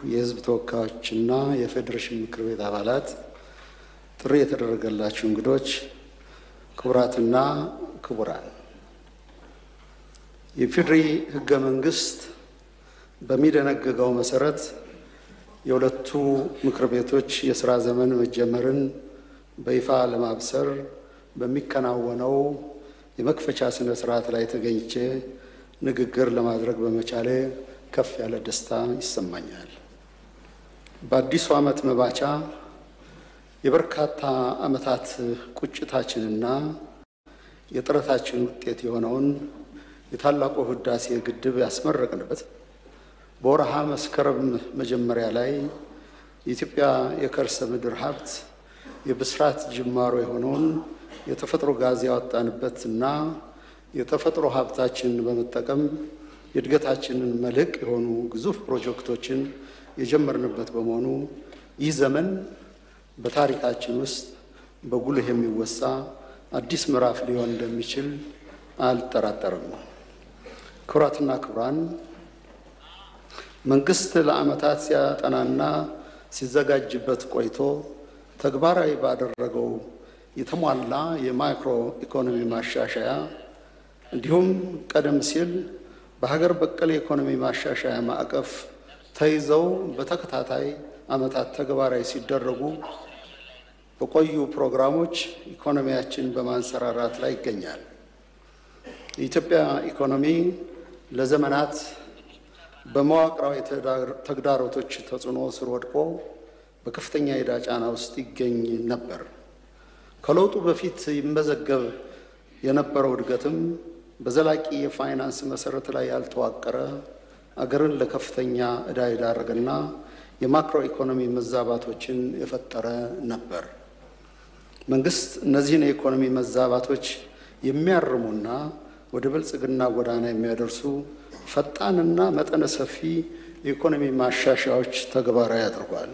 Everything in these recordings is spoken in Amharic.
የሕዝብ ተወካዮችና የፌዴሬሽን ምክር ቤት አባላት፣ ጥሪ የተደረገላችሁ እንግዶች፣ ክቡራትና ክቡራን፣ የፌዴሪ ሕገ መንግስት በሚደነግገው መሰረት የሁለቱ ምክር ቤቶች የሥራ ዘመን መጀመርን በይፋ ለማብሰር በሚከናወነው የመክፈቻ ስነ ስርዓት ላይ ተገኝቼ ንግግር ለማድረግ በመቻሌ ከፍ ያለ ደስታ ይሰማኛል። በአዲሱ ዓመት መባቻ የበርካታ ዓመታት ቁጭታችንና የጥረታችን ውጤት የሆነውን የታላቁ ህዳሴ ግድብ ያስመረቅንበት በወርሃ መስከረም መጀመሪያ ላይ የኢትዮጵያ የከርሰ ምድር ሀብት የብስራት ጅማሮ የሆነውን የተፈጥሮ ጋዝ ያወጣንበትና የተፈጥሮ ሀብታችንን በመጠቀም የእድገታችንን መልህቅ የሆኑ ግዙፍ ፕሮጀክቶችን የጀመርንበት በመሆኑ ይህ ዘመን በታሪካችን ውስጥ በጉልህ የሚወሳ አዲስ ምዕራፍ ሊሆን እንደሚችል አልጠራጠርም። ክቡራትና ክቡራን፣ መንግስት ለዓመታት ሲያጠናና ሲዘጋጅበት ቆይቶ ተግባራዊ ባደረገው የተሟላ የማክሮ ኢኮኖሚ ማሻሻያ እንዲሁም ቀደም ሲል በሀገር በቀል የኢኮኖሚ ማሻሻያ ማዕቀፍ ተይዘው በተከታታይ ዓመታት ተግባራዊ ሲደረጉ በቆዩ ፕሮግራሞች ኢኮኖሚያችን በማንሰራራት ላይ ይገኛል። የኢትዮጵያ ኢኮኖሚ ለዘመናት በመዋቅራዊ ተግዳሮቶች ተጽዕኖ ስር ወድቆ በከፍተኛ የዕዳ ጫና ውስጥ ይገኝ ነበር። ከለውጡ በፊት ይመዘገብ የነበረው እድገትም በዘላቂ የፋይናንስ መሰረት ላይ ያልተዋቀረ አገርን ለከፍተኛ ዕዳ የዳረገና የማክሮ ኢኮኖሚ መዛባቶችን የፈጠረ ነበር። መንግስት እነዚህን የኢኮኖሚ መዛባቶች የሚያርሙና ወደ ብልጽግና ጎዳና የሚያደርሱ ፈጣንና መጠነ ሰፊ የኢኮኖሚ ማሻሻያዎች ተግባራዊ አድርጓል።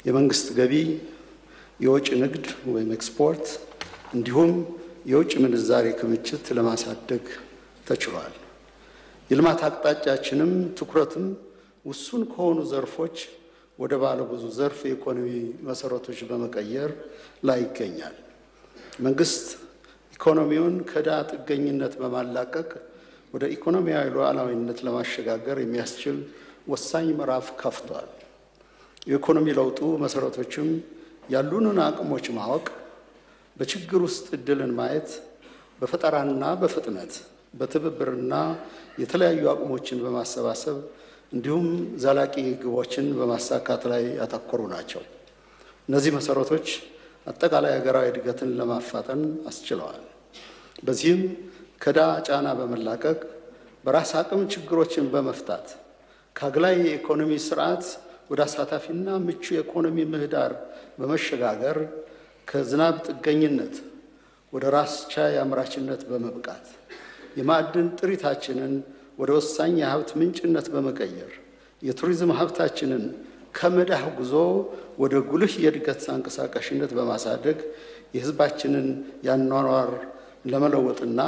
የመንግስት ገቢ፣ የውጭ ንግድ ወይም ኤክስፖርት እንዲሁም የውጭ ምንዛሬ ክምችት ለማሳደግ ተችሏል። የልማት አቅጣጫችንም ትኩረትም ውሱን ከሆኑ ዘርፎች ወደ ባለ ብዙ ዘርፍ የኢኮኖሚ መሰረቶች በመቀየር ላይ ይገኛል። መንግስት ኢኮኖሚውን ከዕዳ ጥገኝነት በማላቀቅ ወደ ኢኮኖሚያዊ ሉዓላዊነት ለማሸጋገር የሚያስችል ወሳኝ ምዕራፍ ከፍቷል። የኢኮኖሚ ለውጡ መሰረቶችም ያሉንን አቅሞች ማወቅ፣ በችግር ውስጥ እድልን ማየት፣ በፈጠራና በፍጥነት በትብብርና የተለያዩ አቅሞችን በማሰባሰብ እንዲሁም ዘላቂ ግቦችን በማሳካት ላይ ያተኮሩ ናቸው። እነዚህ መሰረቶች አጠቃላይ ሀገራዊ እድገትን ለማፋጠን አስችለዋል። በዚህም ከዕዳ ጫና በመላቀቅ በራስ አቅም ችግሮችን በመፍታት ከአግላይ የኢኮኖሚ ስርዓት ወደ አሳታፊና ምቹ የኢኮኖሚ ምህዳር በመሸጋገር ከዝናብ ጥገኝነት ወደ ራስ ቻይ አምራችነት በመብቃት የማዕድን ጥሪታችንን ወደ ወሳኝ የሀብት ምንጭነት በመቀየር የቱሪዝም ሀብታችንን ከመዳህ ጉዞ ወደ ጉልህ የእድገት አንቀሳቃሽነት በማሳደግ የሕዝባችንን ያኗኗር ለመለወጥና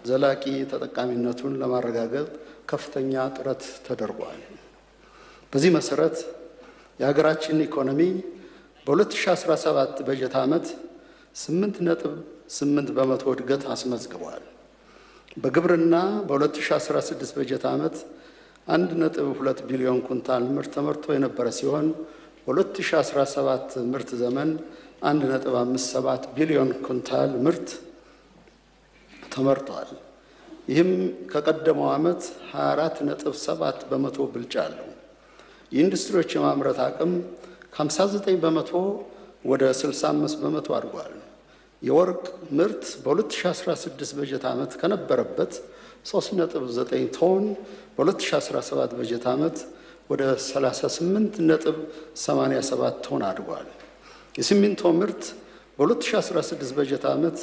ዘላቂ ተጠቃሚነቱን ለማረጋገጥ ከፍተኛ ጥረት ተደርጓል። በዚህ መሰረት የሀገራችን ኢኮኖሚ በ2017 በጀት ዓመት 8.8 በመቶ እድገት አስመዝግቧል። በግብርና በ2016 በጀት ዓመት 1.2 ቢሊዮን ኩንታል ምርት ተመርቶ የነበረ ሲሆን በ2017 ምርት ዘመን 1.57 ቢሊዮን ኩንታል ምርት ተመርቷል። ይህም ከቀደመው ዓመት 24.7 በመቶ ብልጫ አለው። የኢንዱስትሪዎች የማምረት አቅም ከ59 በመቶ ወደ 65 በመቶ አድጓል። የወርቅ ምርት በ2016 በጀት ዓመት ከነበረበት 3.9 ቶን በ2017 በጀት ዓመት ወደ 38.87 ቶን አድጓል። የሲሚንቶ ምርት በ2016 በጀት ዓመት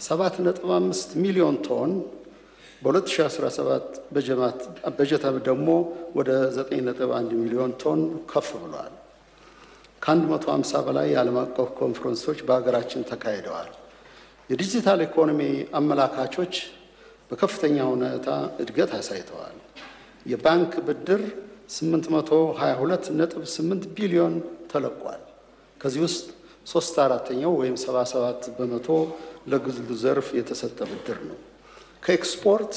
7.5 ሚሊዮን ቶን በ2017 በጀት ዓመት ደግሞ ወደ 9.1 ሚሊዮን ቶን ከፍ ብሏል። ከ150 በላይ የዓለም አቀፍ ኮንፈረንሶች በሀገራችን ተካሂደዋል። የዲጂታል ኢኮኖሚ አመላካቾች በከፍተኛ ሁኔታ እድገት አሳይተዋል። የባንክ ብድር 822.8 ቢሊዮን ተለቋል። ከዚህ ውስጥ 3/4 ወይም 77 በመቶ ለግሉ ዘርፍ የተሰጠ ብድር ነው። ከኤክስፖርት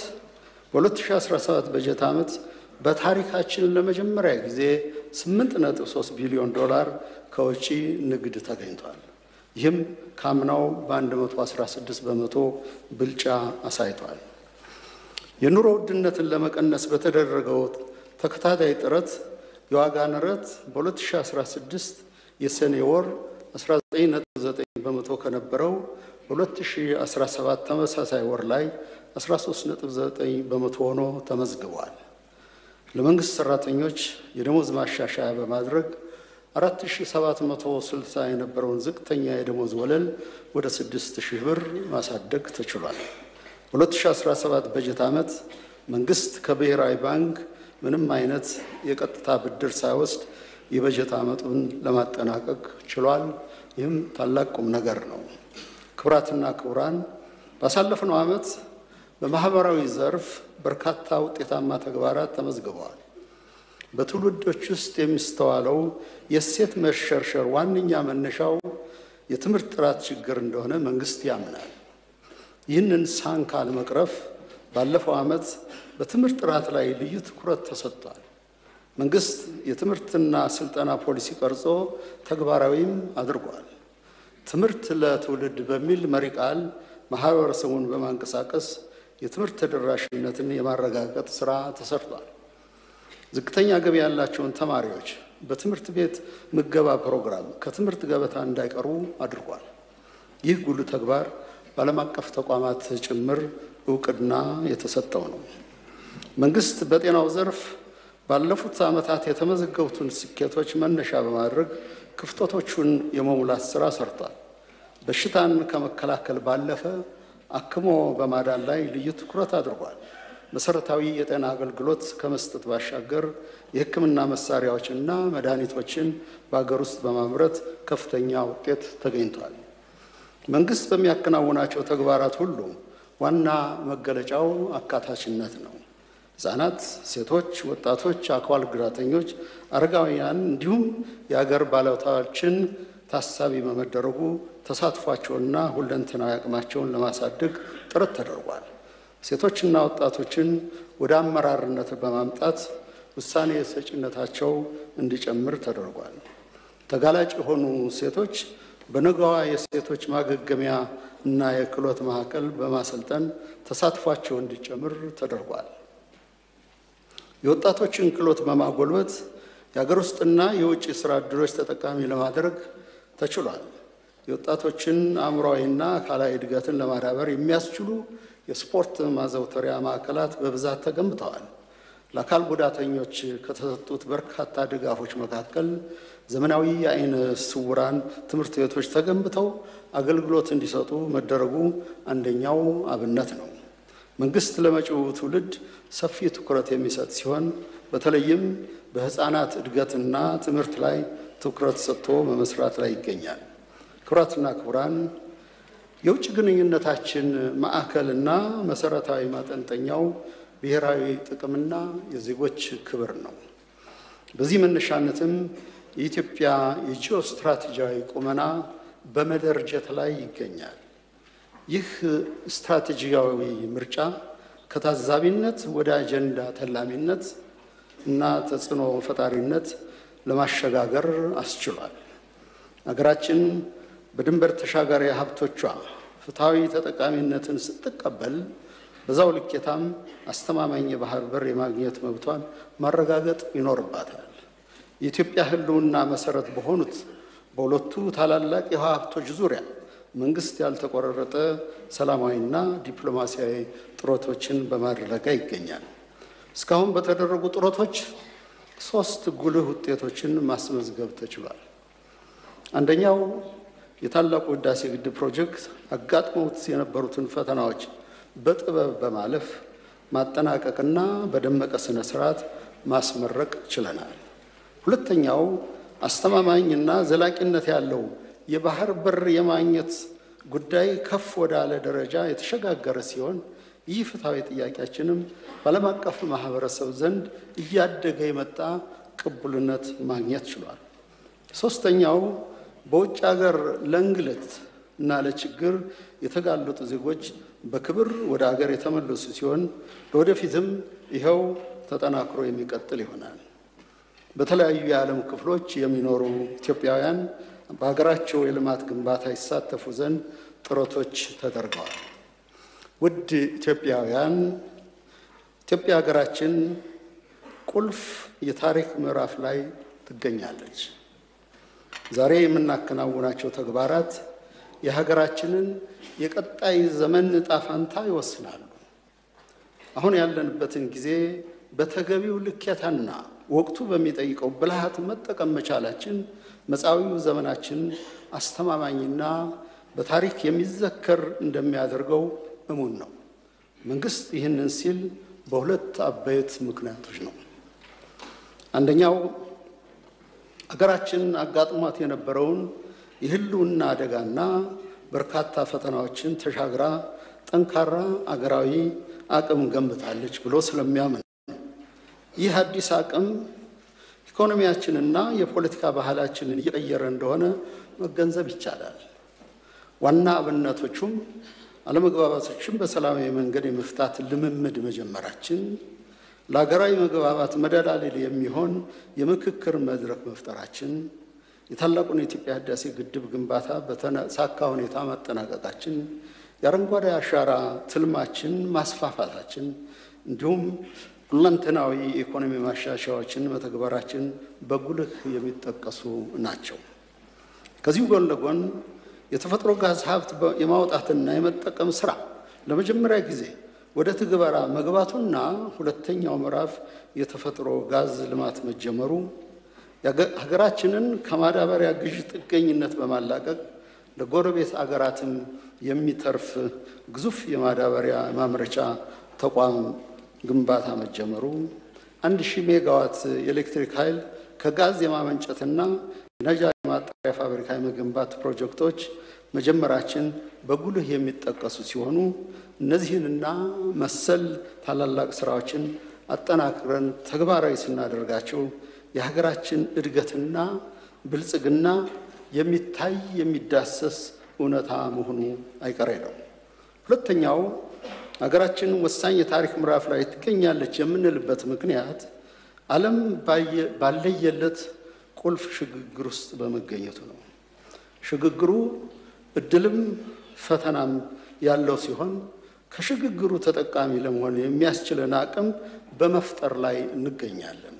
በ2017 በጀት ዓመት በታሪካችን ለመጀመሪያ ጊዜ 8.3 ቢሊዮን ዶላር ከውጪ ንግድ ተገኝቷል። ይህም ካምናው በ116 በመቶ ብልጫ አሳይቷል። የኑሮ ውድነትን ለመቀነስ በተደረገው ተከታታይ ጥረት የዋጋ ንረት በ2016 የሰኔ ወር 19.9 በመቶ ከነበረው በ2017 ተመሳሳይ ወር ላይ 13.9 በመቶ ሆኖ ተመዝግቧል። ለመንግስት ሰራተኞች የደሞዝ ማሻሻያ በማድረግ 4760 የነበረውን ዝቅተኛ የደሞዝ ወለል ወደ 6000 ብር ማሳደግ ተችሏል። በ2017 በጀት ዓመት መንግስት ከብሔራዊ ባንክ ምንም አይነት የቀጥታ ብድር ሳይወስድ የበጀት ዓመቱን ለማጠናቀቅ ችሏል። ይህም ታላቅ ቁም ነገር ነው። ክቡራትና ክቡራን፣ ባሳለፍነው ዓመት በማህበራዊ ዘርፍ በርካታ ውጤታማ ተግባራት ተመዝግበዋል። በትውልዶች ውስጥ የሚስተዋለው የእሴት መሸርሸር ዋነኛ መነሻው የትምህርት ጥራት ችግር እንደሆነ መንግስት ያምናል። ይህንን ሳንካ ለመቅረፍ ባለፈው ዓመት በትምህርት ጥራት ላይ ልዩ ትኩረት ተሰጥቷል። መንግስት የትምህርትና ስልጠና ፖሊሲ ቀርጾ ተግባራዊም አድርጓል። ትምህርት ለትውልድ በሚል መሪ ቃል ማህበረሰቡን በማንቀሳቀስ የትምህርት ተደራሽነትን የማረጋገጥ ስራ ተሰርቷል። ዝቅተኛ ገቢ ያላቸውን ተማሪዎች በትምህርት ቤት ምገባ ፕሮግራም ከትምህርት ገበታ እንዳይቀሩ አድርጓል። ይህ ጉልህ ተግባር በዓለም አቀፍ ተቋማት ጭምር እውቅና የተሰጠው ነው። መንግስት በጤናው ዘርፍ ባለፉት ዓመታት የተመዘገቡትን ስኬቶች መነሻ በማድረግ ክፍተቶቹን የመሙላት ስራ ሰርቷል። በሽታን ከመከላከል ባለፈ አክሞ በማዳን ላይ ልዩ ትኩረት አድርጓል። መሰረታዊ የጤና አገልግሎት ከመስጠት ባሻገር የሕክምና መሳሪያዎችና መድኃኒቶችን በአገር ውስጥ በማምረት ከፍተኛ ውጤት ተገኝቷል። መንግስት በሚያከናውናቸው ተግባራት ሁሉ ዋና መገለጫው አካታችነት ነው። ሕፃናት፣ ሴቶች፣ ወጣቶች፣ አካል ጉዳተኞች፣ አረጋውያን እንዲሁም የአገር ባለውለታዎችን ታሳቢ በመደረጉ ተሳትፏቸውና ሁለንተናዊ አቅማቸውን ለማሳደግ ጥረት ተደርጓል። ሴቶችና ወጣቶችን ወደ አመራርነት በማምጣት ውሳኔ ሰጪነታቸው እንዲጨምር ተደርጓል። ተጋላጭ የሆኑ ሴቶች በነገዋ የሴቶች ማገገሚያ እና የክህሎት ማዕከል በማሰልጠን ተሳትፏቸው እንዲጨምር ተደርጓል። የወጣቶችን ክህሎት በማጎልበት የሀገር ውስጥና የውጭ ስራ ዕድሎች ተጠቃሚ ለማድረግ ተችሏል። የወጣቶችን አእምሯዊና አካላዊ እድገትን ለማዳበር የሚያስችሉ የስፖርት ማዘውተሪያ ማዕከላት በብዛት ተገንብተዋል። ለአካል ጉዳተኞች ከተሰጡት በርካታ ድጋፎች መካከል ዘመናዊ የዓይነ ስውራን ትምህርት ቤቶች ተገንብተው አገልግሎት እንዲሰጡ መደረጉ አንደኛው አብነት ነው። መንግስት ለመጪው ትውልድ ሰፊ ትኩረት የሚሰጥ ሲሆን በተለይም በሕፃናት እድገትና ትምህርት ላይ ትኩረት ሰጥቶ በመስራት ላይ ይገኛል። ክቡራትና ክቡራን፣ የውጭ ግንኙነታችን ማዕከልና መሰረታዊ ማጠንጠኛው ብሔራዊ ጥቅምና የዜጎች ክብር ነው። በዚህ መነሻነትም የኢትዮጵያ የጂኦ ስትራቴጂያዊ ቁመና በመደርጀት ላይ ይገኛል። ይህ ስትራቴጂያዊ ምርጫ ከታዛቢነት ወደ አጀንዳ ተላሚነት እና ተጽዕኖ ፈጣሪነት ለማሸጋገር አስችሏል። ሀገራችን በድንበር ተሻጋሪ ሀብቶቿ ፍትሐዊ ተጠቃሚነትን ስትቀበል በዛው ልኬታም አስተማማኝ የባህር በር የማግኘት መብቷን ማረጋገጥ ይኖርባታል። የኢትዮጵያ ሕልውና መሰረት በሆኑት በሁለቱ ታላላቅ የውሃ ሀብቶች ዙሪያ መንግስት ያልተቆራረጠ ሰላማዊና ዲፕሎማሲያዊ ጥረቶችን በማድረግ ላይ ይገኛል። እስካሁን በተደረጉ ጥረቶች 3 ጉልህ ውጤቶችን ማስመዝገብ ተችሏል። አንደኛው የታላቁ ህዳሴ ግድብ ፕሮጀክት አጋጥመውት የነበሩትን ፈተናዎች በጥበብ በማለፍ ማጠናቀቅና በደመቀ ስነ ስርዓት ማስመረቅ ችለናል። ሁለተኛው አስተማማኝና ዘላቂነት ያለው የባህር በር የማግኘት ጉዳይ ከፍ ወዳለ ደረጃ የተሸጋገረ ሲሆን ይህ ፍትሐዊ ጥያቄያችንም በዓለም አቀፍ ማህበረሰብ ዘንድ እያደገ የመጣ ቅቡልነት ማግኘት ችሏል። ሶስተኛው በውጭ ሀገር ለእንግልት እና ለችግር የተጋለጡ ዜጎች በክብር ወደ ሀገር የተመለሱ ሲሆን ለወደፊትም ይኸው ተጠናክሮ የሚቀጥል ይሆናል። በተለያዩ የዓለም ክፍሎች የሚኖሩ ኢትዮጵያውያን በሀገራቸው የልማት ግንባታ ይሳተፉ ዘንድ ጥረቶች ተደርገዋል። ውድ ኢትዮጵያውያን፣ ኢትዮጵያ ሀገራችን ቁልፍ የታሪክ ምዕራፍ ላይ ትገኛለች። ዛሬ የምናከናውናቸው ተግባራት የሀገራችንን የቀጣይ ዘመን ዕጣ ፈንታ ይወስናሉ። አሁን ያለንበትን ጊዜ በተገቢው ልኬታና ወቅቱ በሚጠይቀው ብልሃት መጠቀም መቻላችን መጻኢው ዘመናችን አስተማማኝና በታሪክ የሚዘከር እንደሚያደርገው እሙን ነው። መንግስት ይህንን ሲል በሁለት አበይት ምክንያቶች ነው። አንደኛው ሀገራችን አጋጥሟት የነበረውን የህልውና አደጋና በርካታ ፈተናዎችን ተሻግራ ጠንካራ አገራዊ አቅም ገንብታለች ብሎ ስለሚያምን ይህ አዲስ አቅም ኢኮኖሚያችንና የፖለቲካ ባህላችንን እየቀየረ እንደሆነ መገንዘብ ይቻላል። ዋና አብነቶቹም አለመግባባቶችን በሰላማዊ መንገድ የመፍታት ልምምድ መጀመራችን፣ ለሀገራዊ መግባባት መደላደል የሚሆን የምክክር መድረክ መፍጠራችን፣ የታላቁን የኢትዮጵያ ህዳሴ ግድብ ግንባታ በተሳካ ሁኔታ ማጠናቀቃችን፣ የአረንጓዴ አሻራ ትልማችን ማስፋፋታችን እንዲሁም ሁለንተናዊ የኢኮኖሚ ማሻሻያዎችን መተግበራችን በጉልህ የሚጠቀሱ ናቸው። ከዚሁ ጎን ለጎን የተፈጥሮ ጋዝ ሀብት የማውጣትና የመጠቀም ስራ ለመጀመሪያ ጊዜ ወደ ትግበራ መግባቱና ሁለተኛው ምዕራፍ የተፈጥሮ ጋዝ ልማት መጀመሩ ሀገራችንን ከማዳበሪያ ግዥ ጥገኝነት በማላቀቅ ለጎረቤት አገራትም የሚተርፍ ግዙፍ የማዳበሪያ ማምረቻ ተቋም ግንባታ መጀመሩ፣ 1000 ሜጋዋት የኤሌክትሪክ ኃይል ከጋዝ የማመንጨትና ነዳጅ ማጣሪያ ፋብሪካ የመገንባት ፕሮጀክቶች መጀመራችን በጉልህ የሚጠቀሱ ሲሆኑ እነዚህንና መሰል ታላላቅ ስራዎችን አጠናክረን ተግባራዊ ስናደርጋቸው የሀገራችን እድገትና ብልጽግና የሚታይ የሚዳሰስ እውነታ መሆኑ አይቀሬ ነው። ሁለተኛው ሀገራችን ወሳኝ የታሪክ ምዕራፍ ላይ ትገኛለች የምንልበት ምክንያት ዓለም ባለየለት ቁልፍ ሽግግር ውስጥ በመገኘቱ ነው። ሽግግሩ እድልም ፈተናም ያለው ሲሆን ከሽግግሩ ተጠቃሚ ለመሆን የሚያስችለን አቅም በመፍጠር ላይ እንገኛለን።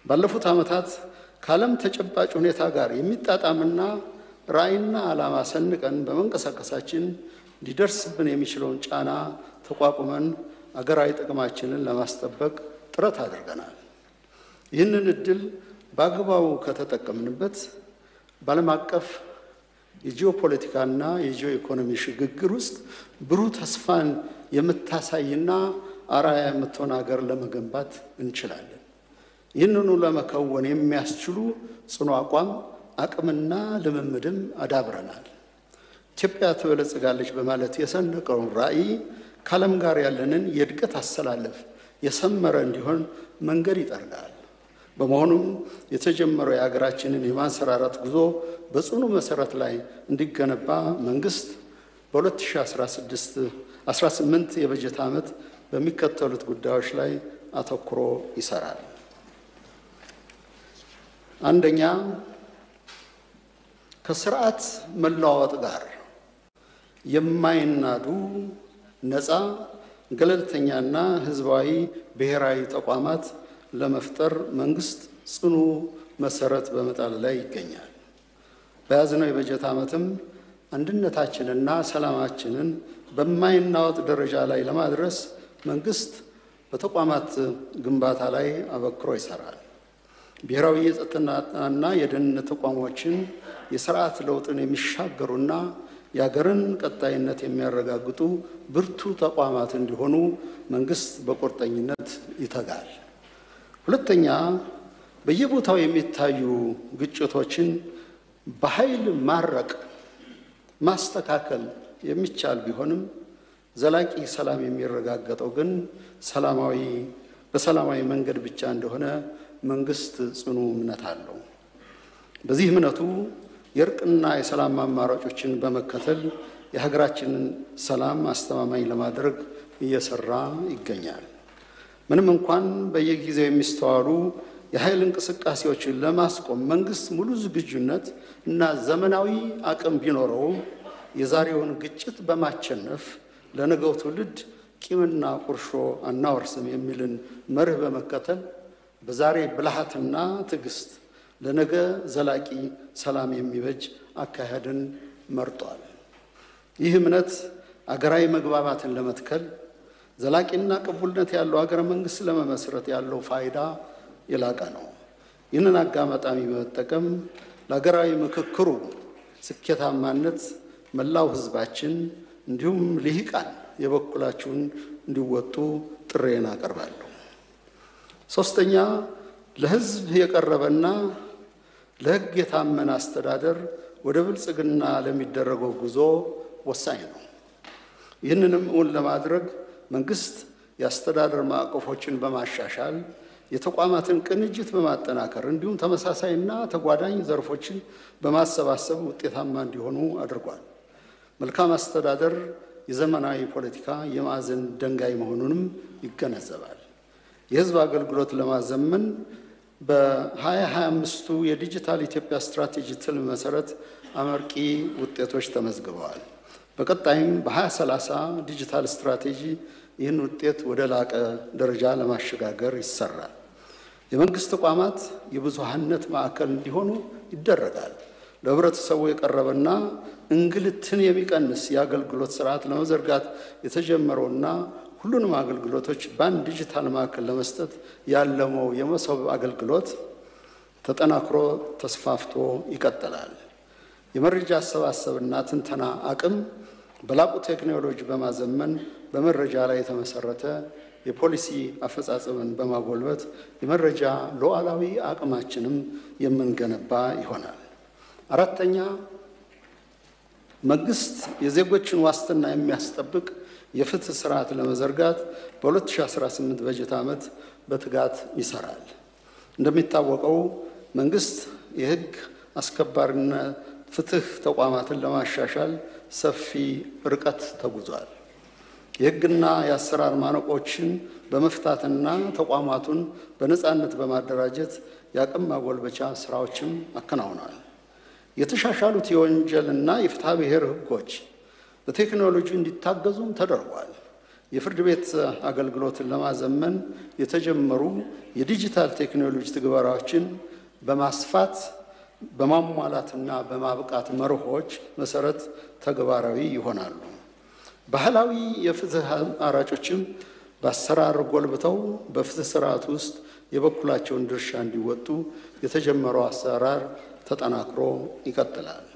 ባለፉት ዓመታት ከዓለም ተጨባጭ ሁኔታ ጋር የሚጣጣምና ራዕይና ዓላማ ሰንቀን በመንቀሳቀሳችን ሊደርስብን የሚችለውን ጫና ተቋቁመን አገራዊ ጥቅማችንን ለማስጠበቅ ጥረት አድርገናል። ይህንን እድል በአግባቡ ከተጠቀምንበት በዓለም አቀፍ የጂኦፖለቲካና የጂኦ ኢኮኖሚ ሽግግር ውስጥ ብሩህ ተስፋን የምታሳይና አርአያ የምትሆን ሀገር ለመገንባት እንችላለን። ይህንኑ ለመከወን የሚያስችሉ ጽኑ አቋም፣ አቅምና ልምምድም አዳብረናል። ኢትዮጵያ ትበለጽጋለች በማለት የሰነቀውን ራዕይ ከዓለም ጋር ያለንን የእድገት አሰላለፍ የሰመረ እንዲሆን መንገድ ይጠርጋል። በመሆኑም የተጀመረው የሀገራችንን የማንሰራራት ጉዞ በጽኑ መሰረት ላይ እንዲገነባ መንግስት በ2018 የበጀት ዓመት በሚከተሉት ጉዳዮች ላይ አተኩሮ ይሰራል። አንደኛ፣ ከስርዓት መለዋወጥ ጋር የማይናዱ ነፃ፣ ገለልተኛና ህዝባዊ ብሔራዊ ተቋማት ለመፍጠር መንግስት ጽኑ መሰረት በመጣል ላይ ይገኛል። በያዝነው የበጀት ዓመትም አንድነታችንና ሰላማችንን በማይናወጥ ደረጃ ላይ ለማድረስ መንግስት በተቋማት ግንባታ ላይ አበክሮ ይሰራል። ብሔራዊ የጸጥታና የደህንነት ተቋሞችን የስርዓት ለውጥን የሚሻገሩና የሀገርን ቀጣይነት የሚያረጋግጡ ብርቱ ተቋማት እንዲሆኑ መንግስት በቁርጠኝነት ይተጋል። ሁለተኛ፣ በየቦታው የሚታዩ ግጭቶችን በኃይል ማረቅ ማስተካከል የሚቻል ቢሆንም ዘላቂ ሰላም የሚረጋገጠው ግን በሰላማዊ መንገድ ብቻ እንደሆነ መንግስት ጽኑ እምነት አለው። በዚህ እምነቱ የእርቅና የሰላም አማራጮችን በመከተል የሀገራችንን ሰላም አስተማማኝ ለማድረግ እየሰራ ይገኛል። ምንም እንኳን በየጊዜው የሚስተዋሉ የኃይል እንቅስቃሴዎችን ለማስቆም መንግስት ሙሉ ዝግጁነት እና ዘመናዊ አቅም ቢኖረውም የዛሬውን ግጭት በማቸነፍ ለነገው ትውልድ ቂምና ቁርሾ አናወርስም የሚልን መርህ በመከተል በዛሬ ብልሃትና ትዕግስት ለነገ ዘላቂ ሰላም የሚበጅ አካሄድን መርጧል። ይህ እምነት አገራዊ መግባባትን ለመትከል ዘላቂና ቅቡልነት ያለው ሀገረ መንግስት ለመመስረት ያለው ፋይዳ የላቀ ነው። ይህንን አጋጣሚ በመጠቀም ለሀገራዊ ምክክሩ ስኬታማነት መላው ህዝባችን እንዲሁም ልሂቃን የበኩላቸውን እንዲወጡ ጥሬን አቀርባለሁ። ሶስተኛ፣ ለህዝብ የቀረበና ለህግ የታመነ አስተዳደር ወደ ብልጽግና ለሚደረገው ጉዞ ወሳኝ ነው። ይህንንም እውን ለማድረግ መንግስት የአስተዳደር ማዕቀፎችን በማሻሻል የተቋማትን ቅንጅት በማጠናከር እንዲሁም ተመሳሳይና ተጓዳኝ ዘርፎችን በማሰባሰብ ውጤታማ እንዲሆኑ አድርጓል። መልካም አስተዳደር የዘመናዊ ፖለቲካ የማዕዘን ድንጋይ መሆኑንም ይገነዘባል። የህዝብ አገልግሎት ለማዘመን በ2025ቱ የዲጂታል ኢትዮጵያ ስትራቴጂ ትልም መሰረት አመርቂ ውጤቶች ተመዝግበዋል። በቀጣይም በ2030 ዲጂታል ስትራቴጂ ይህን ውጤት ወደ ላቀ ደረጃ ለማሸጋገር ይሰራል። የመንግስት ተቋማት የብዙሃነት ማዕከል እንዲሆኑ ይደረጋል። ለህብረተሰቡ የቀረበና እንግልትን የሚቀንስ የአገልግሎት ስርዓት ለመዘርጋት የተጀመረውና ሁሉንም አገልግሎቶች በአንድ ዲጂታል ማዕከል ለመስጠት ያለመው የመሶብ አገልግሎት ተጠናክሮ ተስፋፍቶ ይቀጥላል። የመረጃ አሰባሰብና ትንተና አቅም በላቁ ቴክኖሎጂ በማዘመን በመረጃ ላይ የተመሰረተ የፖሊሲ አፈጻጸምን በማጎልበት የመረጃ ሉዓላዊ አቅማችንም የምንገነባ ይሆናል። አራተኛ፣ መንግስት የዜጎችን ዋስትና የሚያስጠብቅ የፍትህ ስርዓት ለመዘርጋት በ2018 በጀት ዓመት በትጋት ይሰራል። እንደሚታወቀው መንግስት የህግ አስከባሪና ፍትህ ተቋማትን ለማሻሻል ሰፊ ርቀት ተጉዟል። የህግና የአሰራር ማነቆችን በመፍታትና ተቋማቱን በነፃነት በማደራጀት የአቅም ማጎልበቻ ስራዎችም አከናውኗል። የተሻሻሉት የወንጀልና የፍትሐ ብሔር ህጎች በቴክኖሎጂ እንዲታገዙም ተደርጓል። የፍርድ ቤት አገልግሎትን ለማዘመን የተጀመሩ የዲጂታል ቴክኖሎጂ ትግበራዎችን በማስፋት በማሟላትና በማብቃት መርሆች መሰረት ተግባራዊ ይሆናሉ። ባህላዊ የፍትህ አማራጮችም በአሰራር ጎልብተው በፍትህ ስርዓት ውስጥ የበኩላቸውን ድርሻ እንዲወጡ የተጀመረው አሰራር ተጠናክሮ ይቀጥላል።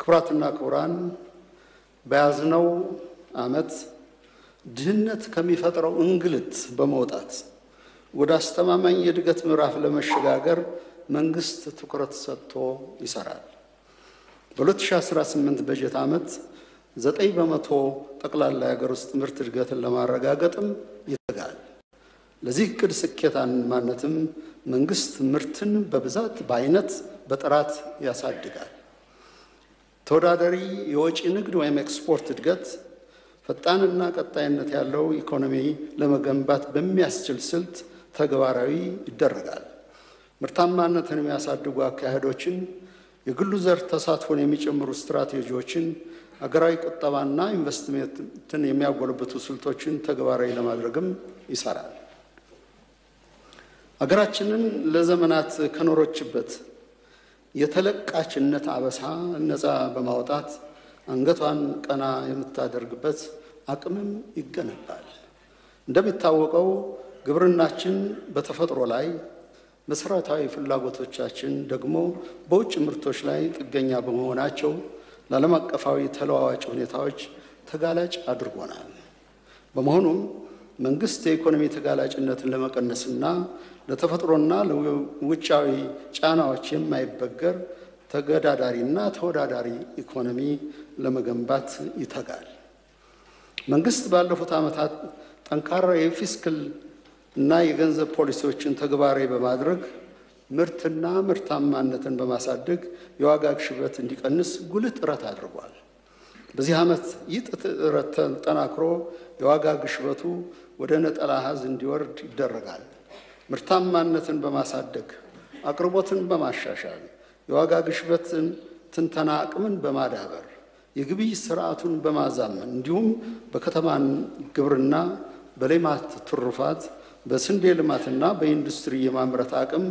ክቡራትና ክቡራን፣ በያዝነው ዓመት ድህነት ከሚፈጥረው እንግልት በመውጣት ወደ አስተማማኝ የእድገት ምዕራፍ ለመሸጋገር መንግስት ትኩረት ሰጥቶ ይሰራል። በ2018 በጀት ዓመት 9 በመቶ ጠቅላላ የሀገር ውስጥ ምርት እድገትን ለማረጋገጥም ይተጋል። ለዚህ እቅድ ስኬታማነትም መንግስት ምርትን በብዛት በአይነት በጥራት ያሳድጋል። ተወዳዳሪ የወጪ ንግድ ወይም ኤክስፖርት እድገት ፈጣንና ቀጣይነት ያለው ኢኮኖሚ ለመገንባት በሚያስችል ስልት ተግባራዊ ይደረጋል። ምርታማነትን የሚያሳድጉ አካሄዶችን፣ የግሉ ዘርፍ ተሳትፎን የሚጨምሩ ስትራቴጂዎችን፣ አገራዊ ቁጠባና ኢንቨስትመንትን የሚያጎለብቱ ስልቶችን ተግባራዊ ለማድረግም ይሰራል። አገራችንን ለዘመናት ከኖረችበት የተለቃችነት አበሳ ነፃ በማውጣት አንገቷን ቀና የምታደርግበት አቅምም ይገነባል። እንደሚታወቀው ግብርናችን በተፈጥሮ ላይ፣ መሰረታዊ ፍላጎቶቻችን ደግሞ በውጭ ምርቶች ላይ ጥገኛ በመሆናቸው ለዓለም አቀፋዊ ተለዋዋጭ ሁኔታዎች ተጋላጭ አድርጎናል። በመሆኑም መንግስት የኢኮኖሚ ተጋላጭነትን ለመቀነስና ለተፈጥሮና ለውጫዊ ጫናዎች የማይበገር ተገዳዳሪና ተወዳዳሪ ኢኮኖሚ ለመገንባት ይተጋል። መንግስት ባለፉት ዓመታት ጠንካራ የፊስካል እና የገንዘብ ፖሊሲዎችን ተግባራዊ በማድረግ ምርትና ምርታማነትን በማሳደግ የዋጋ ግሽበት እንዲቀንስ ጉልህ ጥረት አድርጓል። በዚህ ዓመት ይህ ጥረት ተጠናክሮ የዋጋ ግሽበቱ ወደ ነጠላ አሃዝ እንዲወርድ ይደረጋል። ምርታማነትን በማሳደግ አቅርቦትን በማሻሻል የዋጋ ግሽበትን ትንተና አቅምን በማዳበር የግብይት ስርዓቱን በማዛመን እንዲሁም በከተማ ግብርና፣ በሌማት ትሩፋት፣ በስንዴ ልማትና በኢንዱስትሪ የማምረት አቅም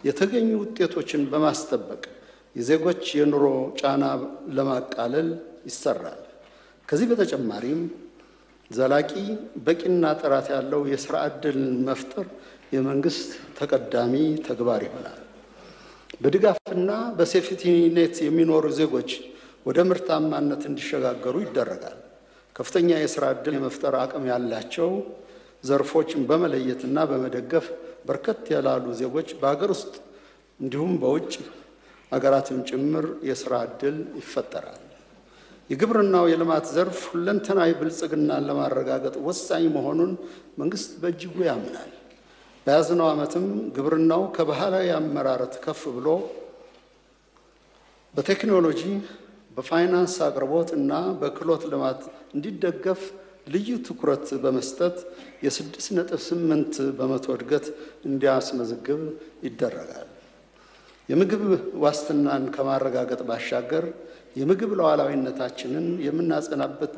የተገኙ ውጤቶችን በማስጠበቅ የዜጎች የኑሮ ጫና ለማቃለል ይሰራል። ከዚህ በተጨማሪም ዘላቂ በቂና ጥራት ያለው የሥራ ዕድል መፍጠር የመንግስት ተቀዳሚ ተግባር ይሆናል። በድጋፍና በሴፍቲ ኔት የሚኖሩ ዜጎች ወደ ምርታማነት እንዲሸጋገሩ ይደረጋል። ከፍተኛ የሥራ ዕድል የመፍጠር አቅም ያላቸው ዘርፎችን በመለየትና በመደገፍ በርከት ያላሉ ዜጎች በሀገር ውስጥ እንዲሁም በውጭ ሀገራትም ጭምር የሥራ ዕድል ይፈጠራል። የግብርናው የልማት ዘርፍ ሁለንተናዊ ብልጽግናን ለማረጋገጥ ወሳኝ መሆኑን መንግስት በእጅጉ ያምናል። በያዝነው ዓመትም ግብርናው ከባህላዊ አመራረት ከፍ ብሎ በቴክኖሎጂ፣ በፋይናንስ አቅርቦት እና በክህሎት ልማት እንዲደገፍ ልዩ ትኩረት በመስጠት የ6.8 በመቶ እድገት እንዲያስመዘግብ ይደረጋል። የምግብ ዋስትናን ከማረጋገጥ ባሻገር የምግብ ሉዓላዊነታችንን የምናጸናበት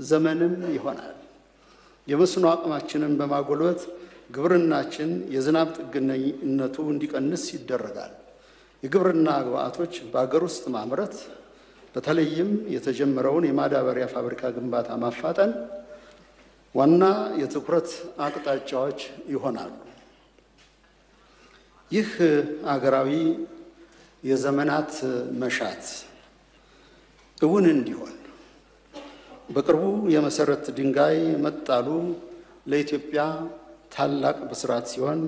ዘመንም ይሆናል። የመስኖ አቅማችንን በማጎልበት ግብርናችን የዝናብ ጥገኝነቱ እንዲቀንስ ይደረጋል። የግብርና ግብዓቶች በአገር ውስጥ ማምረት በተለይም የተጀመረውን የማዳበሪያ ፋብሪካ ግንባታ ማፋጠን ዋና የትኩረት አቅጣጫዎች ይሆናሉ። ይህ አገራዊ የዘመናት መሻት እውን እንዲሆን በቅርቡ የመሰረት ድንጋይ መጣሉ ለኢትዮጵያ ታላቅ ብስራት ሲሆን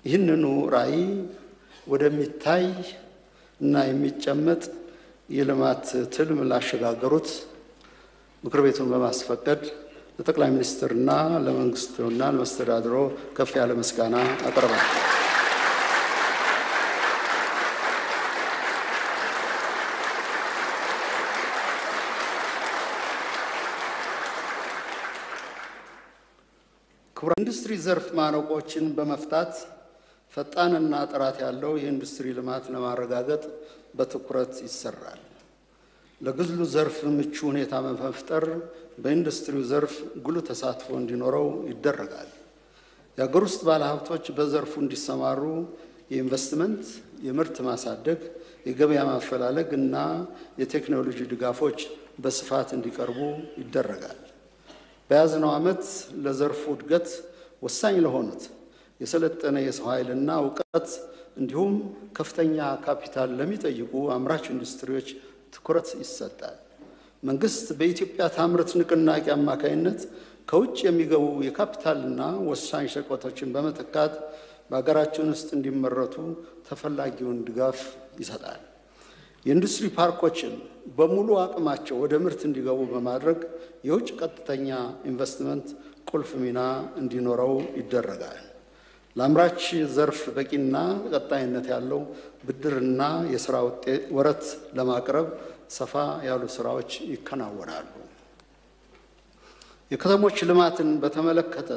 ይህንኑ ራዕይ ወደሚታይ እና የሚጨመጥ የልማት ትልም ላሸጋገሩት ምክር ቤቱን በማስፈቀድ ለጠቅላይ ሚኒስትርና ለመንግስቱና ለመስተዳድሩ ከፍ ያለ ምስጋና አቀርባለሁ። ኢንዱስትሪ ዘርፍ ማነቆችን በመፍታት ፈጣንና ጥራት ያለው የኢንዱስትሪ ልማት ለማረጋገጥ በትኩረት ይሰራል። ለግሉ ዘርፍ ምቹ ሁኔታ በመፍጠር በኢንዱስትሪው ዘርፍ ጉልህ ተሳትፎ እንዲኖረው ይደረጋል። የአገር ውስጥ ባለሀብቶች በዘርፉ እንዲሰማሩ የኢንቨስትመንት፣ የምርት ማሳደግ፣ የገበያ ማፈላለግ እና የቴክኖሎጂ ድጋፎች በስፋት እንዲቀርቡ ይደረጋል። በያዝነው ዓመት ለዘርፉ እድገት ወሳኝ ለሆኑት የሰለጠነ የሰው ኃይልና እውቀት እንዲሁም ከፍተኛ ካፒታል ለሚጠይቁ አምራች ኢንዱስትሪዎች ትኩረት ይሰጣል። መንግስት በኢትዮጵያ ታምርት ንቅናቄ አማካይነት ከውጭ የሚገቡ የካፒታልና ወሳኝ ሸቀጦችን በመተካት በሀገራችን ውስጥ እንዲመረቱ ተፈላጊውን ድጋፍ ይሰጣል። የኢንዱስትሪ ፓርኮችን በሙሉ አቅማቸው ወደ ምርት እንዲገቡ በማድረግ የውጭ ቀጥተኛ ኢንቨስትመንት ቁልፍ ሚና እንዲኖረው ይደረጋል። ለአምራች ዘርፍ በቂና ቀጣይነት ያለው ብድርና የሥራ ወረት ለማቅረብ ሰፋ ያሉ ስራዎች ይከናወናሉ። የከተሞች ልማትን በተመለከተ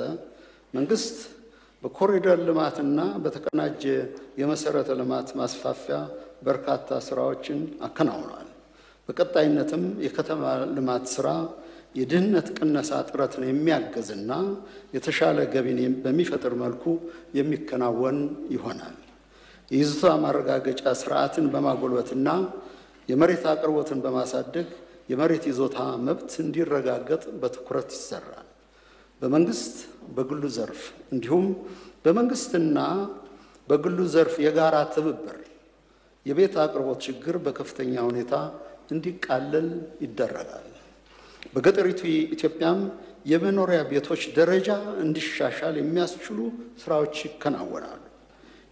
መንግስት በኮሪደር ልማትና በተቀናጀ የመሰረተ ልማት ማስፋፊያ በርካታ ስራዎችን አከናውኗል። በቀጣይነትም የከተማ ልማት ስራ የድህነት ቅነሳ ጥረትን የሚያገዝና የተሻለ ገቢን በሚፈጥር መልኩ የሚከናወን ይሆናል። የይዞታ ማረጋገጫ ስርዓትን በማጎልበትና የመሬት አቅርቦትን በማሳደግ የመሬት ይዞታ መብት እንዲረጋገጥ በትኩረት ይሰራል። በመንግስት በግሉ ዘርፍ እንዲሁም በመንግስትና በግሉ ዘርፍ የጋራ ትብብር የቤት አቅርቦት ችግር በከፍተኛ ሁኔታ እንዲቃለል ይደረጋል። በገጠሪቱ ኢትዮጵያም የመኖሪያ ቤቶች ደረጃ እንዲሻሻል የሚያስችሉ ስራዎች ይከናወናሉ።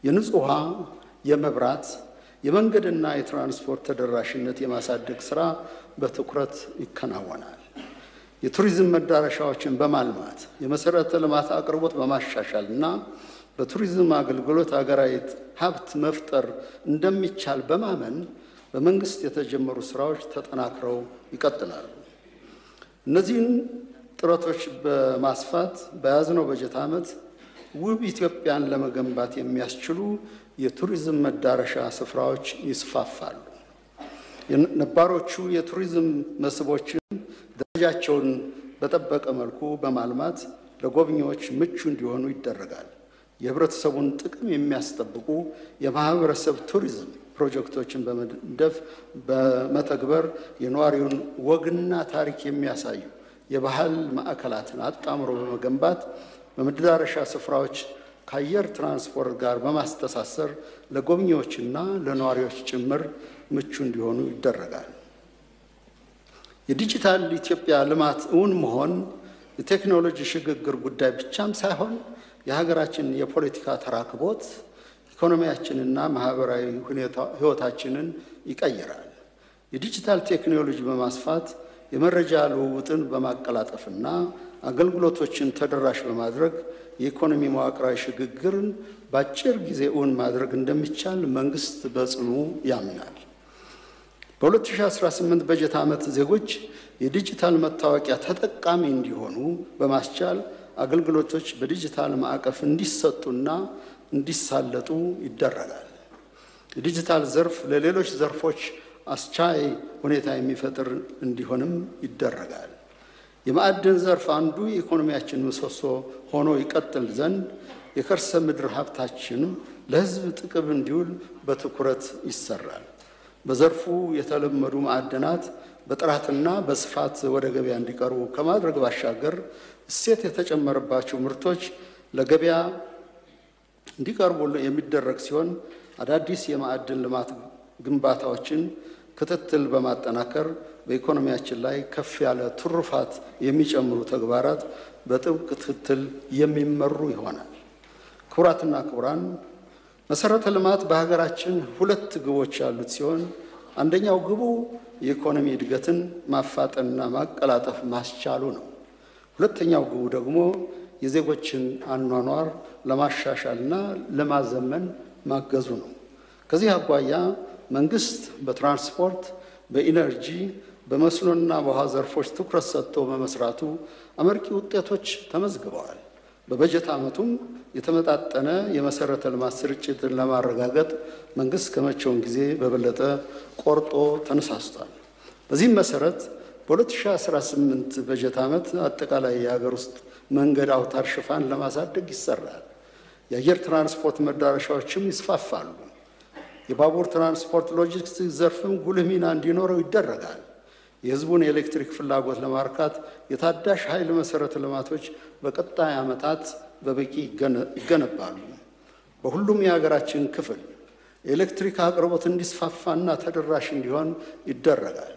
የንጹህ ውሃ፣ የመብራት፣ የመንገድና የትራንስፖርት ተደራሽነት የማሳደግ ስራ በትኩረት ይከናወናል። የቱሪዝም መዳረሻዎችን በማልማት የመሰረተ ልማት አቅርቦት በማሻሻል እና በቱሪዝም አገልግሎት ሀገራዊ ሀብት መፍጠር እንደሚቻል በማመን በመንግስት የተጀመሩ ስራዎች ተጠናክረው ይቀጥላሉ። እነዚህን ጥረቶች በማስፋት በያዝነው በጀት ዓመት ውብ ኢትዮጵያን ለመገንባት የሚያስችሉ የቱሪዝም መዳረሻ ስፍራዎች ይስፋፋሉ። ነባሮቹ የቱሪዝም መስህቦችን ደረጃቸውን በጠበቀ መልኩ በማልማት ለጎብኚዎች ምቹ እንዲሆኑ ይደረጋል። የህብረተሰቡን ጥቅም የሚያስጠብቁ የማህበረሰብ ቱሪዝም ፕሮጀክቶችን በመንደፍ በመተግበር የነዋሪውን ወግና ታሪክ የሚያሳዩ የባህል ማዕከላትን አጣምሮ በመገንባት በመዳረሻ ስፍራዎች ከአየር ትራንስፖርት ጋር በማስተሳሰር ለጎብኚዎችና ለነዋሪዎች ጭምር ምቹ እንዲሆኑ ይደረጋል። የዲጂታል ኢትዮጵያ ልማት እውን መሆን የቴክኖሎጂ ሽግግር ጉዳይ ብቻም ሳይሆን የሀገራችን የፖለቲካ ተራክቦት ኢኮኖሚያችንና ማህበራዊ ህይወታችንን ይቀይራል። የዲጂታል ቴክኖሎጂ በማስፋት የመረጃ ልውውጥን በማቀላጠፍና አገልግሎቶችን ተደራሽ በማድረግ የኢኮኖሚ መዋቅራዊ ሽግግርን በአጭር ጊዜ እውን ማድረግ እንደሚቻል መንግስት በጽኑ ያምናል። በ2018 በጀት ዓመት ዜጎች የዲጂታል መታወቂያ ተጠቃሚ እንዲሆኑ በማስቻል አገልግሎቶች በዲጂታል ማዕቀፍ እንዲሰጡና እንዲሳለጡ ይደረጋል። የዲጂታል ዘርፍ ለሌሎች ዘርፎች አስቻይ ሁኔታ የሚፈጥር እንዲሆንም ይደረጋል። የማዕድን ዘርፍ አንዱ የኢኮኖሚያችን ምሰሶ ሆኖ ይቀጥል ዘንድ የከርሰ ምድር ሀብታችንም ለሕዝብ ጥቅም እንዲውል በትኩረት ይሰራል። በዘርፉ የተለመዱ ማዕድናት በጥራትና በስፋት ወደ ገበያ እንዲቀርቡ ከማድረግ ባሻገር እሴት የተጨመረባቸው ምርቶች ለገበያ እንዲቀርቡ የሚደረግ ሲሆን አዳዲስ የማዕድን ልማት ግንባታዎችን ክትትል በማጠናከር በኢኮኖሚያችን ላይ ከፍ ያለ ትሩፋት የሚጨምሩ ተግባራት በጥብቅ ክትትል የሚመሩ ይሆናል። ክቡራትና ክቡራን፣ መሰረተ ልማት በሀገራችን ሁለት ግቦች ያሉት ሲሆን አንደኛው ግቡ የኢኮኖሚ እድገትን ማፋጠንና ማቀላጠፍ ማስቻሉ ነው። ሁለተኛው ግቡ ደግሞ የዜጎችን አኗኗር ለማሻሻልና ለማዘመን ማገዙ ነው። ከዚህ አኳያ መንግስት በትራንስፖርት፣ በኢነርጂ፣ በመስኖና በውሃ ዘርፎች ትኩረት ሰጥቶ በመስራቱ አመርቂ ውጤቶች ተመዝግበዋል። በበጀት ዓመቱም የተመጣጠነ የመሰረተ ልማት ስርጭትን ለማረጋገጥ መንግስት ከመቼውም ጊዜ በበለጠ ቆርጦ ተነሳስቷል። በዚህም መሰረት በ2018 በጀት ዓመት አጠቃላይ የሀገር ውስጥ መንገድ አውታር ሽፋን ለማሳደግ ይሰራል። የአየር ትራንስፖርት መዳረሻዎችም ይስፋፋሉ። የባቡር ትራንስፖርት ሎጂስቲክስ ዘርፍም ጉልህ ሚና እንዲኖረው ይደረጋል። የህዝቡን የኤሌክትሪክ ፍላጎት ለማርካት የታዳሽ ኃይል መሰረተ ልማቶች በቀጣይ ዓመታት በበቂ ይገነባሉ። በሁሉም የሀገራችን ክፍል የኤሌክትሪክ አቅርቦት እንዲስፋፋና ተደራሽ እንዲሆን ይደረጋል።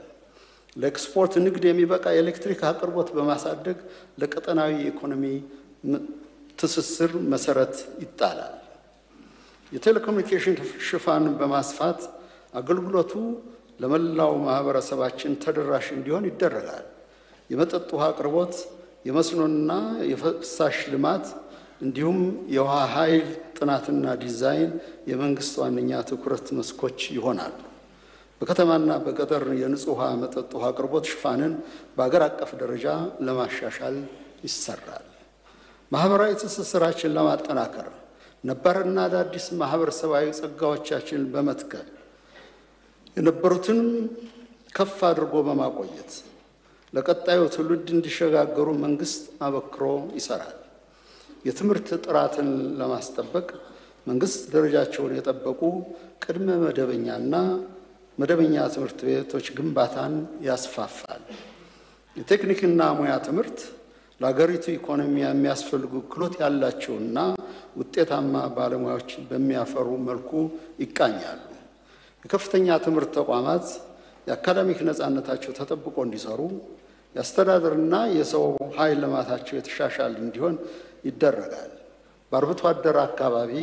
ለኤክስፖርት ንግድ የሚበቃ የኤሌክትሪክ አቅርቦት በማሳደግ ለቀጠናዊ ኢኮኖሚ ትስስር መሰረት ይጣላል። የቴሌኮሙኒኬሽን ሽፋን በማስፋት አገልግሎቱ ለመላው ማህበረሰባችን ተደራሽ እንዲሆን ይደረጋል። የመጠጥ ውሃ አቅርቦት፣ የመስኖና የፍሳሽ ልማት እንዲሁም የውሃ ኃይል ጥናትና ዲዛይን የመንግስት ዋነኛ ትኩረት መስኮች ይሆናሉ። በከተማና በገጠር የንጹህ ውሃ መጠጥ ውሃ አቅርቦት ሽፋንን በአገር አቀፍ ደረጃ ለማሻሻል ይሰራል። ማህበራዊ ትስስራችን ለማጠናከር ነባርና አዳዲስ ማህበረሰባዊ ጸጋዎቻችንን በመትከል የነበሩትን ከፍ አድርጎ በማቆየት ለቀጣዩ ትውልድ እንዲሸጋገሩ መንግስት አበክሮ ይሰራል። የትምህርት ጥራትን ለማስጠበቅ መንግስት ደረጃቸውን የጠበቁ ቅድመ መደበኛና መደበኛ ትምህርት ቤቶች ግንባታን ያስፋፋል። የቴክኒክና ሙያ ትምህርት ለሀገሪቱ ኢኮኖሚ የሚያስፈልጉ ክህሎት ያላቸውና ውጤታማ ባለሙያዎች በሚያፈሩ መልኩ ይቃኛሉ። የከፍተኛ ትምህርት ተቋማት የአካዳሚክ ነፃነታቸው ተጠብቆ እንዲሰሩ የአስተዳደርና የሰው ኃይል ልማታቸው የተሻሻለ እንዲሆን ይደረጋል። በአርብቶ አደር አካባቢ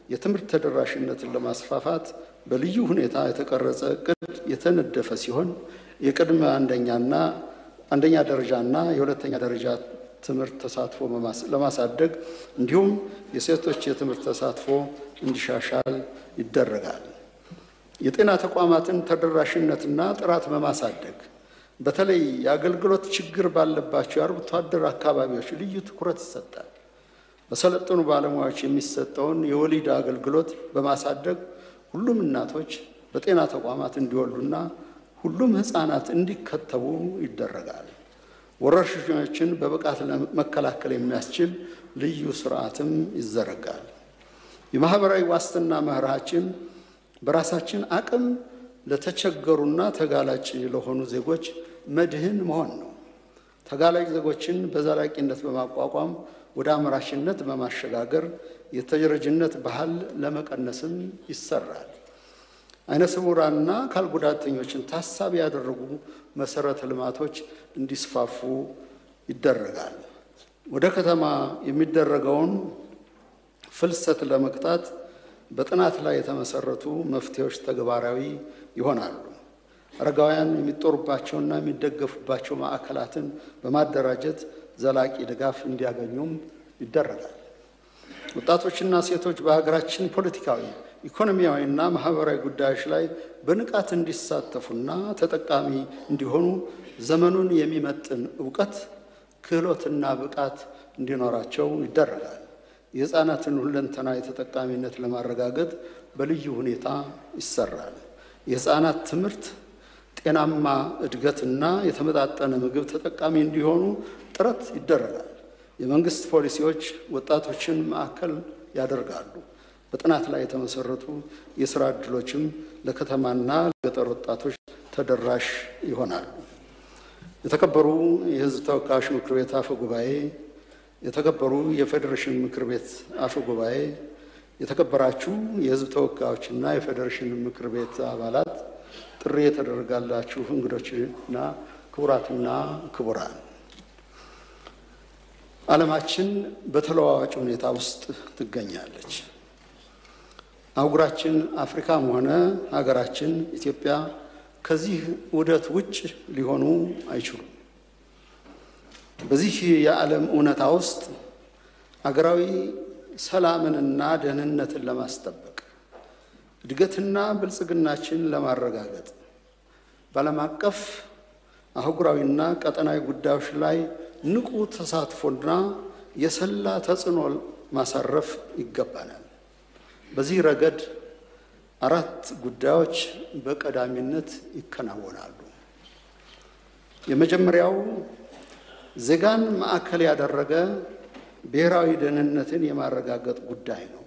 የትምህርት ተደራሽነትን ለማስፋፋት በልዩ ሁኔታ የተቀረጸ እቅድ የተነደፈ ሲሆን የቅድመ አንደኛና አንደኛ ደረጃና የሁለተኛ ደረጃ ትምህርት ተሳትፎ ለማሳደግ እንዲሁም የሴቶች የትምህርት ተሳትፎ እንዲሻሻል ይደረጋል። የጤና ተቋማትን ተደራሽነትና ጥራት በማሳደግ በተለይ የአገልግሎት ችግር ባለባቸው የአርብቶ አደር አካባቢዎች ልዩ ትኩረት ይሰጣል። በሰለጠኑ ባለሙያዎች የሚሰጠውን የወሊድ አገልግሎት በማሳደግ ሁሉም እናቶች በጤና ተቋማት እንዲወልዱና ሁሉም ሕፃናት እንዲከተቡ ይደረጋል። ወረርሽኞችን በብቃት ለመከላከል የሚያስችል ልዩ ስርዓትም ይዘረጋል። የማህበራዊ ዋስትና መርሃችን በራሳችን አቅም ለተቸገሩና ተጋላጭ ለሆኑ ዜጎች መድህን መሆን ነው። ተጋላጭ ዜጎችን በዘላቂነት በማቋቋም ወደ አምራችነት በማሸጋገር የተረጅነት ባህል ለመቀነስም ይሰራል። አይነ ስውራንና አካል ጉዳተኞችን ታሳቢ ያደረጉ መሰረተ ልማቶች እንዲስፋፉ ይደረጋል። ወደ ከተማ የሚደረገውን ፍልሰት ለመቅጣት በጥናት ላይ የተመሰረቱ መፍትሄዎች ተግባራዊ ይሆናሉ። አረጋውያን የሚጦሩባቸውና የሚደገፉባቸው ማዕከላትን በማደራጀት ዘላቂ ድጋፍ እንዲያገኙም ይደረጋል። ወጣቶችና ሴቶች በሀገራችን ፖለቲካዊ፣ ኢኮኖሚያዊና ማህበራዊ ጉዳዮች ላይ በንቃት እንዲሳተፉና ተጠቃሚ እንዲሆኑ ዘመኑን የሚመጥን ዕውቀት፣ ክህሎትና ብቃት እንዲኖራቸው ይደረጋል። የሕፃናትን ሁለንተናዊ ተጠቃሚነት ለማረጋገጥ በልዩ ሁኔታ ይሰራል። የሕፃናት ትምህርት፣ ጤናማ እድገትና የተመጣጠነ ምግብ ተጠቃሚ እንዲሆኑ ጥረት ይደረጋል። የመንግስት ፖሊሲዎች ወጣቶችን ማዕከል ያደርጋሉ። በጥናት ላይ የተመሰረቱ የሥራ ዕድሎችም ለከተማና ለገጠር ወጣቶች ተደራሽ ይሆናሉ። የተከበሩ የሕዝብ ተወካዮች ምክር ቤት አፈ ጉባኤ፣ የተከበሩ የፌዴሬሽን ምክር ቤት አፈ ጉባኤ፣ የተከበራችሁ የሕዝብ ተወካዮችና የፌዴሬሽን ምክር ቤት አባላት፣ ጥሪ የተደረጋላችሁ እንግዶችና ክቡራትና ክቡራን፣ ዓለማችን በተለዋዋጭ ሁኔታ ውስጥ ትገኛለች። አህጉራችን አፍሪካም ሆነ ሀገራችን ኢትዮጵያ ከዚህ ውህደት ውጭ ሊሆኑ አይችሉም። በዚህ የዓለም እውነታ ውስጥ አገራዊ ሰላምንና ደህንነትን ለማስጠበቅ እድገትና ብልጽግናችን ለማረጋገጥ በዓለም አቀፍ አህጉራዊና ቀጠናዊ ጉዳዮች ላይ ንቁ ተሳትፎና የሰላ ተጽዕኖ ማሳረፍ ይገባናል። በዚህ ረገድ 4 ጉዳዮች በቀዳሚነት ይከናወናሉ። የመጀመሪያው ዜጋን ማዕከል ያደረገ ብሔራዊ ደህንነትን የማረጋገጥ ጉዳይ ነው።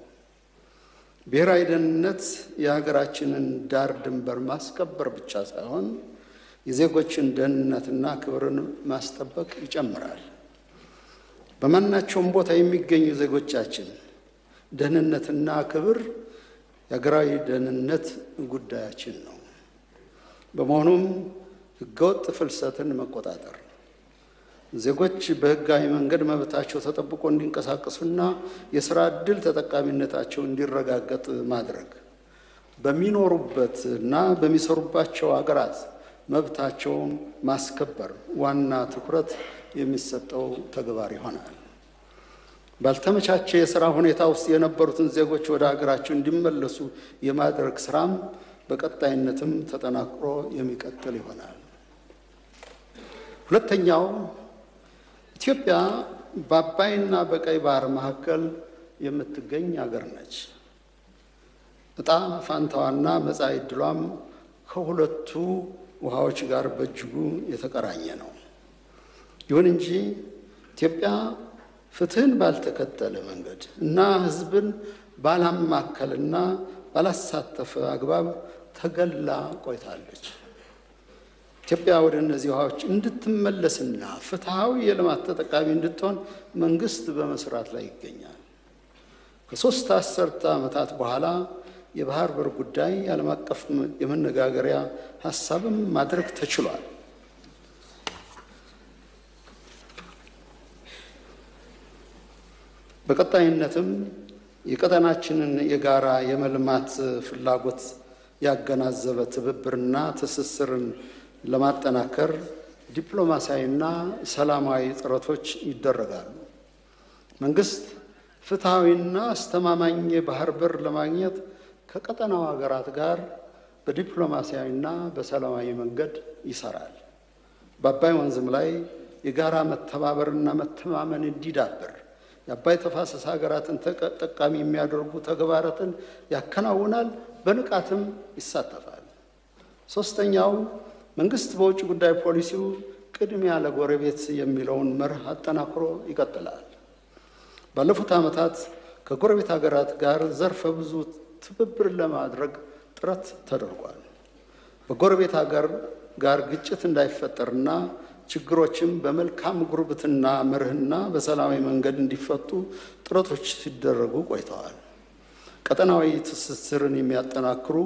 ብሔራዊ ደህንነት የሀገራችንን ዳር ድንበር ማስከበር ብቻ ሳይሆን የዜጎችን ደህንነትና ክብርን ማስጠበቅ ይጨምራል። በማናቸውም ቦታ የሚገኙ ዜጎቻችን ደህንነትና ክብር የሀገራዊ ደህንነት ጉዳያችን ነው። በመሆኑም ህገወጥ ፍልሰትን መቆጣጠር፣ ዜጎች በህጋዊ መንገድ መብታቸው ተጠብቆ እንዲንቀሳቀሱና የሥራ ዕድል ተጠቃሚነታቸው እንዲረጋገጥ ማድረግ፣ በሚኖሩበትና በሚሰሩባቸው ሀገራት መብታቸውን ማስከበር ዋና ትኩረት የሚሰጠው ተግባር ይሆናል። ባልተመቻቸ የሥራ ሁኔታ ውስጥ የነበሩትን ዜጎች ወደ ሀገራቸው እንዲመለሱ የማድረግ ስራም በቀጣይነትም ተጠናክሮ የሚቀጥል ይሆናል። ሁለተኛው ኢትዮጵያ በአባይና በቀይ ባህር መካከል የምትገኝ ሀገር ነች። ዕጣ ፋንታዋና መጻኢ ዕድሏም ከሁለቱ ውሃዎች ጋር በእጅጉ የተቆራኘ ነው። ይሁን እንጂ ኢትዮጵያ ፍትህን ባልተከተለ መንገድ እና ህዝብን ባላማከልና ባላሳተፈ አግባብ ተገላ ቆይታለች። ኢትዮጵያ ወደ እነዚህ ውሃዎች እንድትመለስና ፍትሃዊ የልማት ተጠቃሚ እንድትሆን መንግስት በመስራት ላይ ይገኛል። ከ3 አስርተ ዓመታት በኋላ የባህር በር ጉዳይ ዓለም አቀፍ የመነጋገሪያ ሀሳብም ማድረግ ተችሏል። በቀጣይነትም የቀጠናችንን የጋራ የመልማት ፍላጎት ያገናዘበ ትብብርና ትስስርን ለማጠናከር ዲፕሎማሲያዊና ሰላማዊ ጥረቶች ይደረጋሉ። መንግስት ፍትሐዊና አስተማማኝ የባህር በር ለማግኘት ከቀጠናው ሀገራት ጋር በዲፕሎማሲያዊና በሰላማዊ መንገድ ይሰራል። በአባይ ወንዝም ላይ የጋራ መተባበርና መተማመን እንዲዳብር የአባይ ተፋሰስ ሀገራትን ተጠቃሚ የሚያደርጉ ተግባራትን ያከናውናል፣ በንቃትም ይሳተፋል። ሶስተኛው መንግስት በውጭ ጉዳይ ፖሊሲው ቅድሚያ ለጎረቤት የሚለውን መርህ አጠናክሮ ይቀጥላል። ባለፉት ዓመታት ከጎረቤት ሀገራት ጋር ዘርፈ ብዙ ትብብር ለማድረግ ጥረት ተደርጓል። በጎረቤት ሀገር ጋር ግጭት እንዳይፈጠርና ችግሮችም በመልካም ጉርብትና መርህና በሰላማዊ መንገድ እንዲፈቱ ጥረቶች ሲደረጉ ቆይተዋል። ቀጠናዊ ትስስርን የሚያጠናክሩ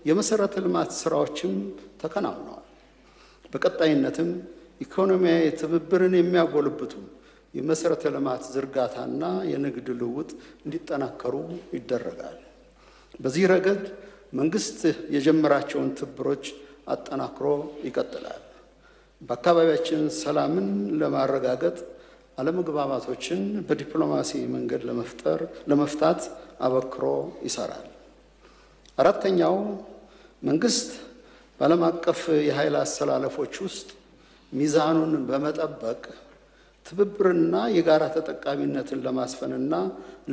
የመሰረተ ልማት ስራዎችም ተከናውነዋል። በቀጣይነትም ኢኮኖሚያዊ ትብብርን የሚያጎለብቱ የመሰረተ ልማት ዝርጋታና የንግድ ልውውጥ እንዲጠናከሩ ይደረጋል። በዚህ ረገድ መንግስት የጀመራቸውን ትብብሮች አጠናክሮ ይቀጥላል። በአካባቢያችን ሰላምን ለማረጋገጥ አለመግባባቶችን በዲፕሎማሲ መንገድ ለመፍታት አበክሮ ይሰራል። አራተኛው መንግስት በዓለም አቀፍ የኃይል አሰላለፎች ውስጥ ሚዛኑን በመጠበቅ ትብብርና የጋራ ተጠቃሚነትን ለማስፈንና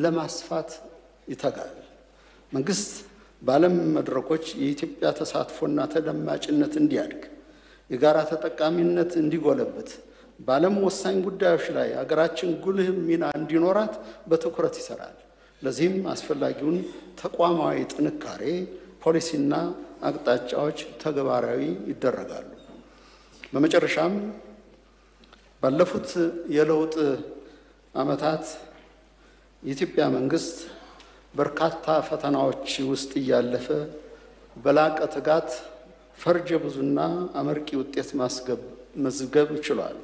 ለማስፋት ይተጋል። መንግስት በዓለም መድረኮች የኢትዮጵያ ተሳትፎና ተደማጭነት እንዲያድግ፣ የጋራ ተጠቃሚነት እንዲጎለብት፣ በዓለም ወሳኝ ጉዳዮች ላይ ሀገራችን ጉልህ ሚና እንዲኖራት በትኩረት ይሰራል። ለዚህም አስፈላጊውን ተቋማዊ ጥንካሬ፣ ፖሊሲና አቅጣጫዎች ተግባራዊ ይደረጋሉ። በመጨረሻም ባለፉት የለውጥ ዓመታት የኢትዮጵያ መንግስት በርካታ ፈተናዎች ውስጥ እያለፈ በላቀ ትጋት ፈርጀ ብዙና አመርቂ ውጤት ማስመዝገብ ችሏል።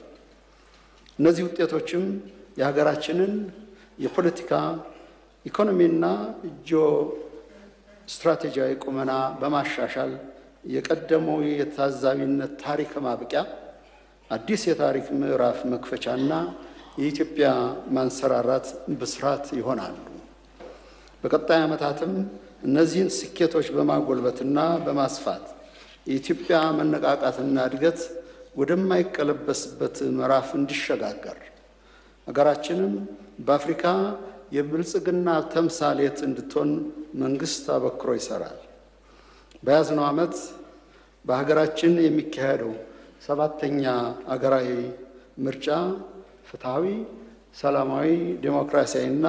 እነዚህ ውጤቶችም የሀገራችንን የፖለቲካ ኢኮኖሚና ጂኦ ስትራቴጂያዊ ቁመና በማሻሻል የቀደመው የታዛቢነት ታሪክ ማብቂያ አዲስ የታሪክ ምዕራፍ መክፈቻና የኢትዮጵያ ማንሰራራት ብስራት ይሆናሉ። በቀጣይ ዓመታትም እነዚህን ስኬቶች በማጎልበትና በማስፋት የኢትዮጵያ መነቃቃትና እድገት ወደማይቀለበስበት ምዕራፍ እንዲሸጋገር ሀገራችንም በአፍሪካ የብልጽግና ተምሳሌት እንድትሆን መንግስት አበክሮ ይሰራል። በያዝነው ዓመት በሀገራችን የሚካሄደው 7ኛ ሀገራዊ ምርጫ ፍትሐዊ፣ ሰላማዊ፣ ዴሞክራሲያዊና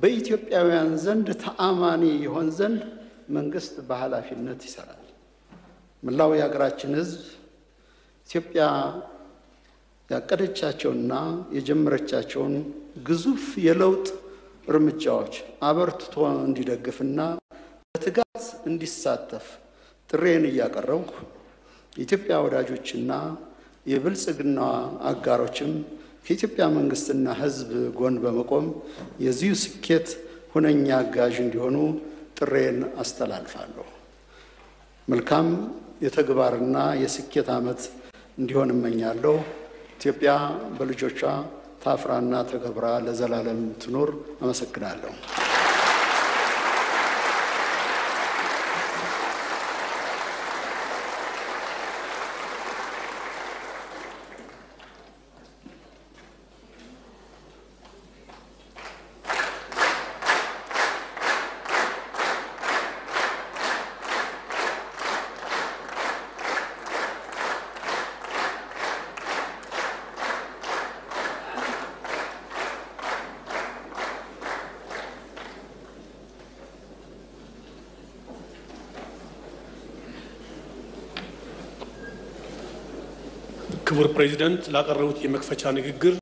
በኢትዮጵያውያን ዘንድ ተአማኒ ይሆን ዘንድ መንግስት በኃላፊነት ይሰራል። መላው የሀገራችን ሕዝብ ኢትዮጵያ ያቀደቻቸውና የጀመረቻቸውን ግዙፍ የለውጥ እርምጃዎች አበርትቶ እንዲደግፍና በትጋት እንዲሳተፍ ጥሬን እያቀረብኩ የኢትዮጵያ ወዳጆችና የብልጽግና አጋሮችም ከኢትዮጵያ መንግስትና ሕዝብ ጎን በመቆም የዚሁ ስኬት ሁነኛ አጋዥ እንዲሆኑ ጥሬን አስተላልፋለሁ። መልካም የተግባርና የስኬት ዓመት እንዲሆን እመኛለሁ። ኢትዮጵያ በልጆቿ ታፍራና ተከብራ ለዘላለም ትኖር። አመሰግናለሁ። ክቡር ፕሬዚዳንት ላቀረቡት የመክፈቻ ንግግር